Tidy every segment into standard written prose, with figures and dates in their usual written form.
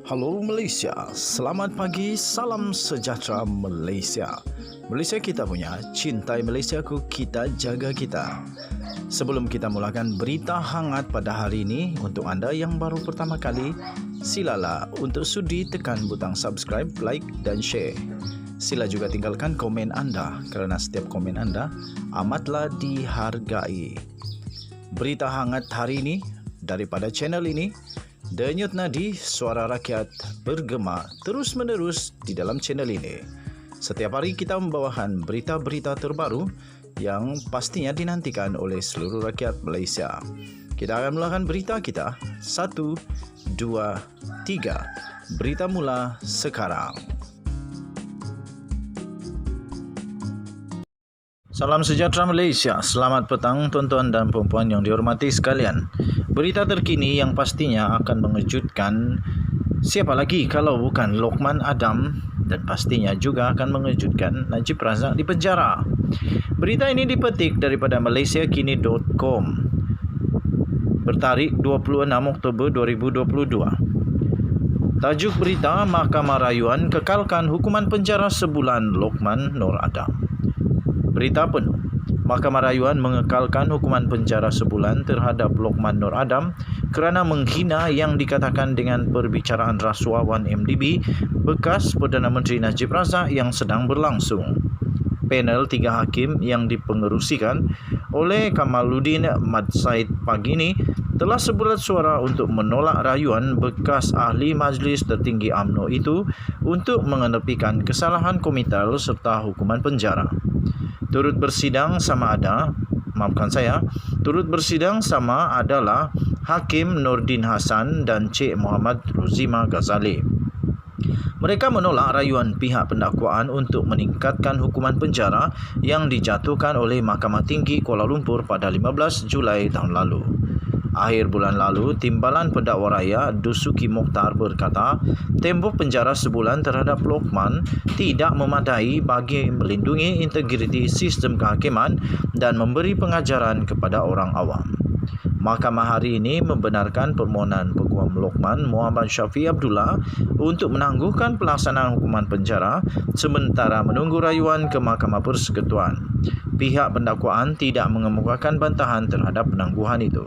Halo Malaysia, selamat pagi, salam sejahtera Malaysia. Malaysia kita punya, cintai Malaysiaku, kita jaga kita. Sebelum kita mulakan berita hangat pada hari ini, untuk anda yang baru pertama kali, silalah untuk sudi tekan butang subscribe, like dan share. Sila juga tinggalkan komen anda kerana setiap komen anda amatlah dihargai. Berita hangat hari ini daripada channel ini, Denyut nadi suara rakyat bergema terus-menerus di dalam channel ini. Setiap hari kita membawakan berita-berita terbaru yang pastinya dinantikan oleh seluruh rakyat Malaysia. Kita akan mulakan berita kita. 1, 2, 3. Berita mula sekarang. Salam sejahtera Malaysia. Selamat petang tuan-tuan dan puan-puan yang dihormati sekalian. Berita terkini yang pastinya akan mengejutkan siapa lagi kalau bukan Lokman Adam, dan pastinya juga akan mengejutkan Najib Razak di penjara. Berita ini dipetik daripada malaysiakini.com bertarikh 26 Oktober 2022. Tajuk berita, Mahkamah Rayuan kekalkan hukuman penjara sebulan Lokman Nur Adam. Berita penuh. Mahkamah Rayuan mengekalkan hukuman penjara sebulan terhadap Lokman Nur Adam kerana menghina yang dikatakan dengan perbicaraan rasuah 1MDB bekas Perdana Menteri Najib Razak yang sedang berlangsung. Panel 3 hakim yang dipengerusikan oleh Kamaluddin Mat Said pagi ini telah sebulat suara untuk menolak rayuan bekas ahli Majlis Tertinggi UMNO itu untuk mengenepikan kesalahan komitel serta hukuman penjara. Turut bersidang sama adalah Hakim Nordin Hassan dan Cik Muhammad Ruzima Ghazali. Mereka menolak rayuan pihak pendakwaan untuk meningkatkan hukuman penjara yang dijatuhkan oleh Mahkamah Tinggi Kuala Lumpur pada 15 Julai tahun lalu. Akhir bulan lalu, Timbalan Pendakwa Raya Dusuki Mokhtar berkata, tembok penjara sebulan terhadap Lokman tidak memadai bagi melindungi integriti sistem kehakiman dan memberi pengajaran kepada orang awam. Mahkamah hari ini membenarkan permohonan peguam Lokman Muhammad Syafiee Abdullah untuk menangguhkan pelaksanaan hukuman penjara sementara menunggu rayuan ke Mahkamah Persekutuan. Pihak pendakwaan tidak mengemukakan bantahan terhadap penangguhan itu.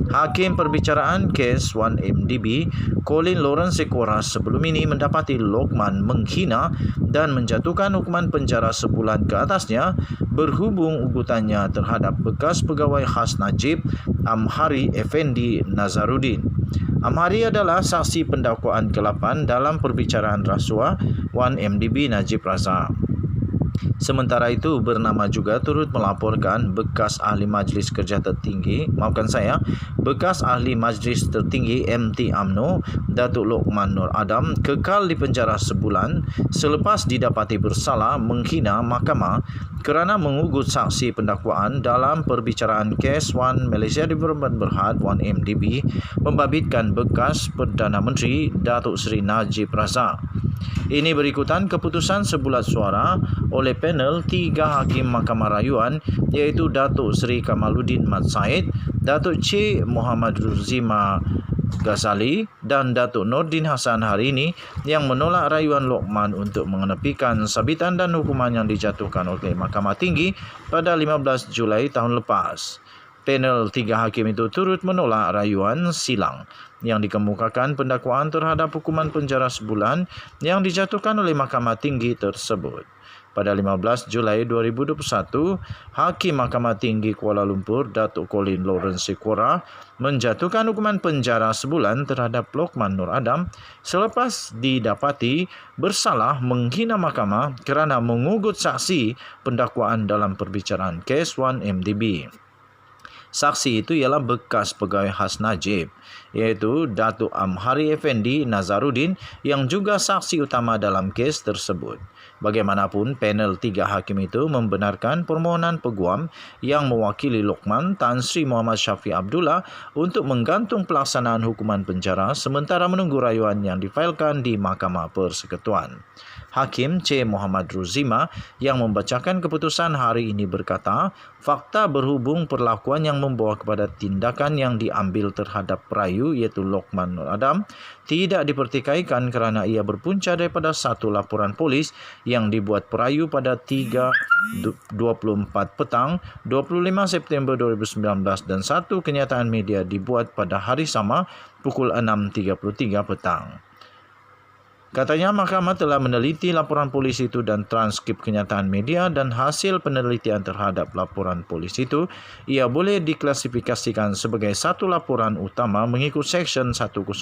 Hakim perbicaraan kes 1MDB Colin Lawrence Sequoia sebelum ini mendapati Lokman menghina dan menjatuhkan hukuman penjara sebulan ke atasnya berhubung ugutannya terhadap bekas pegawai khas Najib Amhari Effendi Nazaruddin. Amhari adalah saksi pendakwaan ke-8 dalam perbicaraan rasuah 1MDB Najib Razak. Sementara itu, bernama juga turut melaporkan bekas ahli Majlis Tertinggi MT UMNO Datuk Lokman Nur Adam kekal di penjara sebulan selepas didapati bersalah menghina mahkamah kerana mengugut saksi pendakwaan dalam perbicaraan kes 1 Malaysia Development Berhad 1MDB membabitkan bekas Perdana Menteri Datuk Seri Najib Razak. Ini berikutan keputusan sebulat suara oleh panel 3 hakim Mahkamah Rayuan iaitu Datuk Seri Kamaluddin Mat Said, Datuk Cik Muhammad Ruzima Ghazali dan Datuk Nordin Hassan hari ini yang menolak rayuan Lokman untuk mengenepikan sabitan dan hukuman yang dijatuhkan oleh Mahkamah Tinggi pada 15 Julai tahun lepas. Panel 3 hakim itu turut menolak rayuan silang yang dikemukakan pendakwaan terhadap hukuman penjara sebulan yang dijatuhkan oleh Mahkamah Tinggi tersebut. Pada 15 Julai 2021, Hakim Mahkamah Tinggi Kuala Lumpur Datuk Colin Lawrence Sequoia menjatuhkan hukuman penjara sebulan terhadap Lokman Nur Adam selepas didapati bersalah menghina mahkamah kerana mengugut saksi pendakwaan dalam perbicaraan kes 1MDB. Saksi itu ialah bekas pegawai khas Najib, iaitu Datuk Amhari Effendi Nazaruddin yang juga saksi utama dalam kes tersebut. Bagaimanapun, panel 3 hakim itu membenarkan permohonan peguam yang mewakili Lokman Tan Sri Muhammad Syafiee Abdullah untuk menggantung pelaksanaan hukuman penjara sementara menunggu rayuan yang difailkan di Mahkamah Persekutuan. Hakim C. Muhammad Ruzima yang membacakan keputusan hari ini berkata, fakta berhubung perlakuan yang membawa kepada tindakan yang diambil terhadap perayu iaitu Lokman Nur Adam tidak dipertikaikan kerana ia berpunca daripada satu laporan polis yang dibuat perayu pada 3.24 petang 25 September 2019 dan satu kenyataan media dibuat pada hari sama pukul 6.33 petang. Katanya mahkamah telah meneliti laporan polis itu dan transkrip kenyataan media dan hasil penelitian terhadap laporan polis itu, ia boleh diklasifikasikan sebagai satu laporan utama mengikut Seksyen 107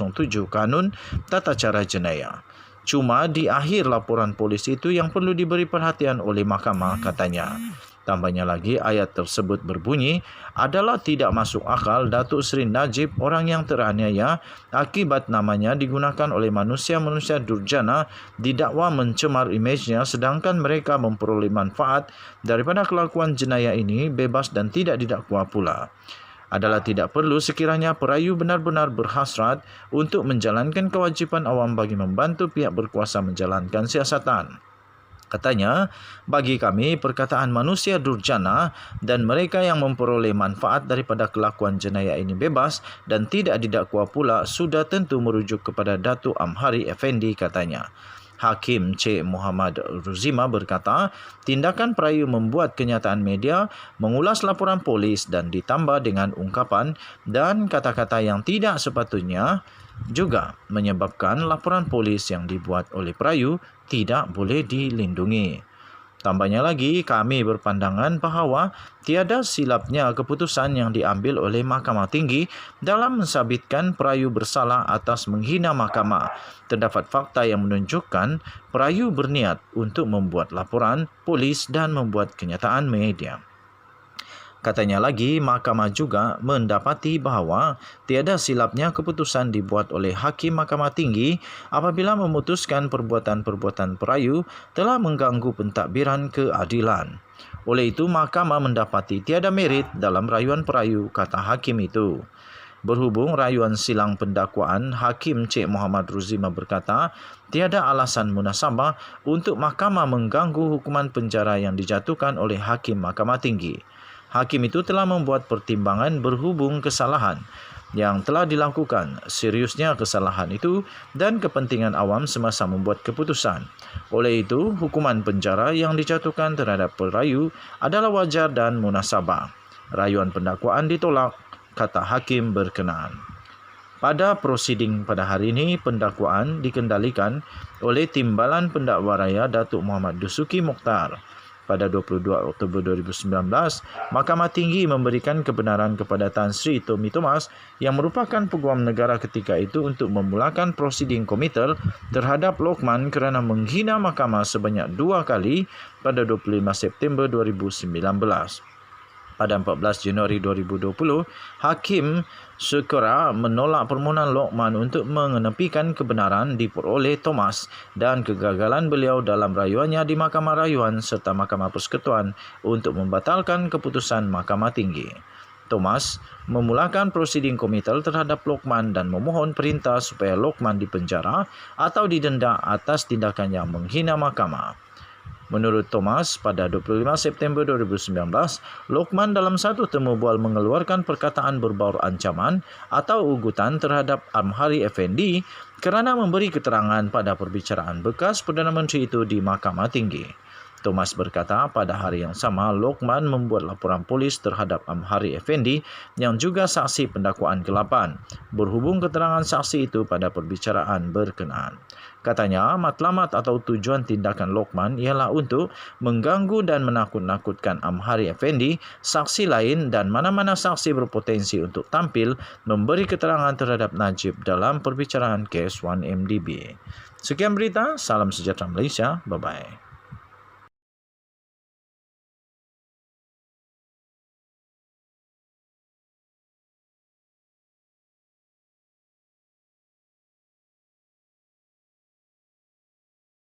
Kanun Tata Cara Jenayah. Cuma di akhir laporan polis itu yang perlu diberi perhatian oleh mahkamah, katanya. Tambahnya lagi, ayat tersebut berbunyi, adalah tidak masuk akal Datuk Seri Najib, orang yang teraniaya akibat namanya digunakan oleh manusia-manusia durjana didakwa mencemar imejnya sedangkan mereka memperoleh manfaat daripada kelakuan jenayah ini bebas dan tidak didakwa pula. Adalah tidak perlu sekiranya perayu benar-benar berhasrat untuk menjalankan kewajipan awam bagi membantu pihak berkuasa menjalankan siasatan. Katanya, bagi kami perkataan manusia durjana dan mereka yang memperoleh manfaat daripada kelakuan jenayah ini bebas dan tidak didakwa pula sudah tentu merujuk kepada Datuk Amhari Effendi, katanya. Hakim C. Muhammad Ruzima berkata, tindakan perayu membuat kenyataan media, mengulas laporan polis dan ditambah dengan ungkapan dan kata-kata yang tidak sepatutnya juga menyebabkan laporan polis yang dibuat oleh perayu tidak boleh dilindungi. Tambahnya lagi, kami berpandangan bahawa tiada silapnya keputusan yang diambil oleh Mahkamah Tinggi dalam mensabitkan perayu bersalah atas menghina mahkamah. Terdapat fakta yang menunjukkan perayu berniat untuk membuat laporan polis dan membuat kenyataan media. Katanya lagi, mahkamah juga mendapati bahawa tiada silapnya keputusan dibuat oleh Hakim Mahkamah Tinggi apabila memutuskan perbuatan-perbuatan perayu telah mengganggu pentadbiran keadilan. Oleh itu, mahkamah mendapati tiada merit dalam rayuan perayu, kata Hakim itu. Berhubung rayuan silang pendakwaan, Hakim Cik Muhammad Ruzima berkata, tiada alasan munasabah untuk mahkamah mengganggu hukuman penjara yang dijatuhkan oleh Hakim Mahkamah Tinggi. Hakim itu telah membuat pertimbangan berhubung kesalahan yang telah dilakukan, seriusnya kesalahan itu dan kepentingan awam semasa membuat keputusan. Oleh itu, hukuman penjara yang dijatuhkan terhadap perayu adalah wajar dan munasabah. Rayuan pendakwaan ditolak, kata Hakim berkenaan. Pada prosiding pada hari ini, pendakwaan dikendalikan oleh Timbalan Pendakwa Raya Datuk Muhammad Dusuki Mokhtar. Pada 22 Oktober 2019, Mahkamah Tinggi memberikan kebenaran kepada Tan Sri Tommy Thomas yang merupakan peguam negara ketika itu untuk memulakan prosiding komitel terhadap Lokman kerana menghina mahkamah sebanyak 2 kali pada 25 September 2019. Pada 14 Januari 2020, Hakim Syukura menolak permohonan Lokman untuk mengenepikan kebenaran diperoleh Thomas dan kegagalan beliau dalam rayuannya di Mahkamah Rayuan serta Mahkamah Persekutuan untuk membatalkan keputusan Mahkamah Tinggi. Thomas memulakan prosiding komitel terhadap Lokman dan memohon perintah supaya Lokman dipenjara atau didenda atas tindakan yang menghina mahkamah. Menurut Thomas, pada 25 September 2019, Lokman dalam satu temu bual mengeluarkan perkataan berbaur ancaman atau ugutan terhadap Amhari Effendi kerana memberi keterangan pada perbicaraan bekas Perdana Menteri itu di Mahkamah Tinggi. Thomas berkata pada hari yang sama Lokman membuat laporan polis terhadap Amhari Effendi yang juga saksi pendakwaan ke-8 berhubung keterangan saksi itu pada perbicaraan berkenaan. Katanya matlamat atau tujuan tindakan Lokman ialah untuk mengganggu dan menakut-nakutkan Amhari Effendi, saksi lain dan mana-mana saksi berpotensi untuk tampil memberi keterangan terhadap Najib dalam perbicaraan kes 1MDB. Sekian berita, salam sejahtera Malaysia, bye-bye.